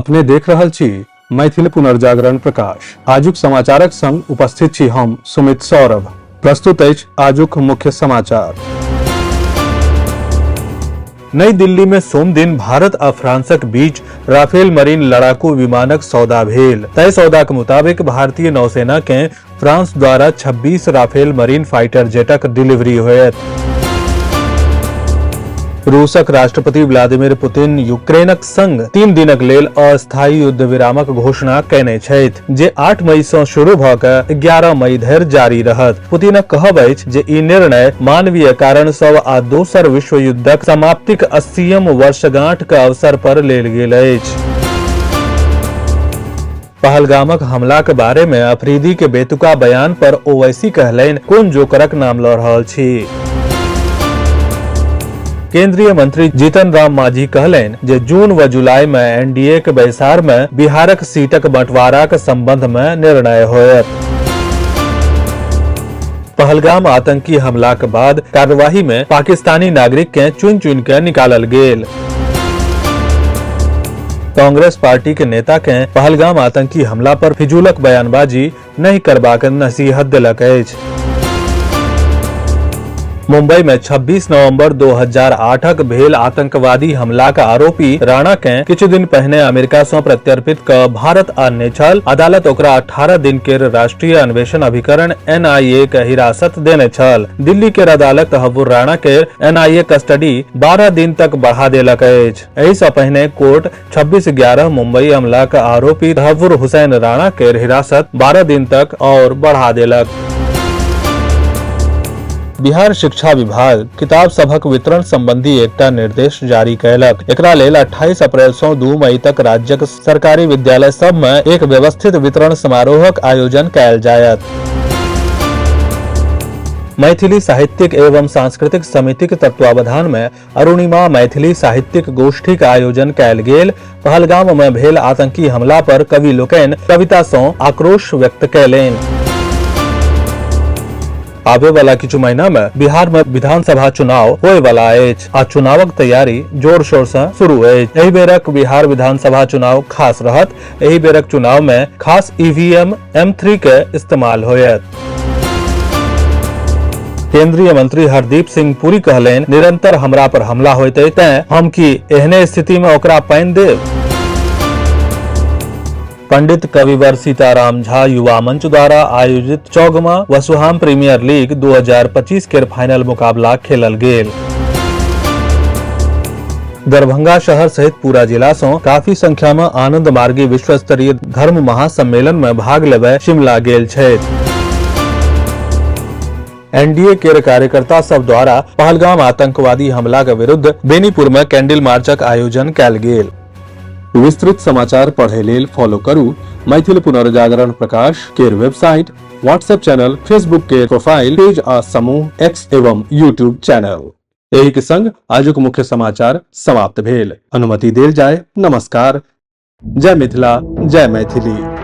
अपने देख रहल छी मैथिली पुनर्जागरण प्रकाश। आजुक समाचारक संग उपस्थित छी हम सुमित सौरभ। प्रस्तुत अछि आजुक मुख्य समाचार। नई दिल्ली में सोम दिन भारत आ फ्रांसक बीच राफेल मरीन लड़ाकू विमानक सौदा भेल। तय सौदा के मुताबिक भारतीय नौसेना के फ्रांस द्वारा 26 राफेल मरीन फाइटर जेटक डिलीवरी होयत। रूसक राष्ट्रपति व्लादिमीर पुतिन यूक्रेनक संग 3 दिनक लेल अस्थायी युद्ध विरामक घोषणा कयने छथि, जे 8 मई सँ शुरू भऽ कऽ 11 मई धरि जारी रहत। पुतिनक कहब अछि जे ई निर्णय मानवीय कारण सभ आ दोसर विश्व युद्धक समाप्तिक 80म वर्षगांठ के अवसर पर लेल गेल अछि। पहलगामक हमलाक बारे में अफरीदी के बेतुका बयान पर ओवैसी कहलनि, कोन जोकरक नाम लऽ रहल छी। केंद्रीय मंत्री जीतन राम मांझी कहलनि जे जून व जुलाई में एनडीए के बैसार में बिहारक सीटक बंटवाराक संबंध में निर्णय होयत। पहलगाम आतंकी हमला के बाद कार्यवाही में पाकिस्तानी नागरिक के चुनि के निकालल गेल। कांग्रेस पार्टी के नेता के पहलगाम आतंकी हमला पर फिजूलक बयानबाजी नहीं करबाक नसीहत देलक अछि। मुंबई में 26 नवंबर 2008 भेल आतंकवादी हमला का आरोपी राणा के किछु दिन पहिने अमेरिका सँ प्रत्यर्पित क भारत आनने छल। अदालत ओकरा 18 दिन के राष्ट्रीय अन्वेषण अभिकरण NIA के हिरासत देने छल। दिल्ली के अदालत तहव्वुर राणा के NIA कस्टडी 12 दिन तक बढ़ा देलक अछि। एहि सँ पहिने कोर्ट 26/11 मुंबई हमला के आरोपी तहव्वुर हुसैन राणा के हिरासत 12 दिन तक और बढ़ा देलक। बिहार शिक्षा विभाग किताब सभक वितरण संबंधी एकटा निर्देश जारी कयलक। एकरा लेल 28 अप्रैल सँ 2 मई तक राज्यक सरकारी विद्यालय सब में एक व्यवस्थित वितरण समारोहक आयोजन कयल जायत। मैथिली साहित्यिक एवं सांस्कृतिक समितिक तत्वावधान में अरुणिमा मैथिली साहित्यिक गोष्ठीक आयोजन कयल गेल। पहलगाम में भेल आतंकी हमला पर कवि लोकनि कविता सँ आक्रोश व्यक्त कयलनि। आबे वाला किछु महीना में बिहार में विधानसभा चुनाव होय वाला अछि आ चुनावक तैयारी जोर शोर से शुरू अछि। एहि बेरक बिहार विधानसभा चुनाव खास रहत। एहि बेरक चुनाव में खास EVM M3 के इस्तेमाल होयत। केंद्रीय मंत्री हरदीप सिंह पुरी कहलनि, निरंतर हमरा पर हमला होइते तें हम की एहने स्थिति में ओकरा पैन देब। पंडित कविवर सीताराम झा युवा मंच द्वारा आयोजित 4वां वसुहाम प्रीमियर लीग 2025 के फाइनल मुकाबला खेलल गेल। दरभंगा शहर सहित पूरा जिला सँ काफी संख्या में आनंद मार्गी विश्व स्तरीय धर्म महासम्मेलन में भाग लेबय शिमला गेल छथि। NDA के कार्यकर्ता सब द्वारा पहलगाम आतंकवादी हमला के विरुद्ध बेनीपुर में कैंडल मार्चक आयोजन कयल गेल। विस्तृत समाचार पढ़े लेल फॉलो करू मैथिली पुनर्जागरण प्रकाश केर वेबसाइट, व्हाट्सएप चैनल, फेसबुक के प्रोफाइल पेज आ समूह X एवं YouTube चैनल। एहि के संग आजुक मुख्य समाचार समाप्त भेल। अनुमति देल जाय। नमस्कार। जय मिथिला, जय मैथिली।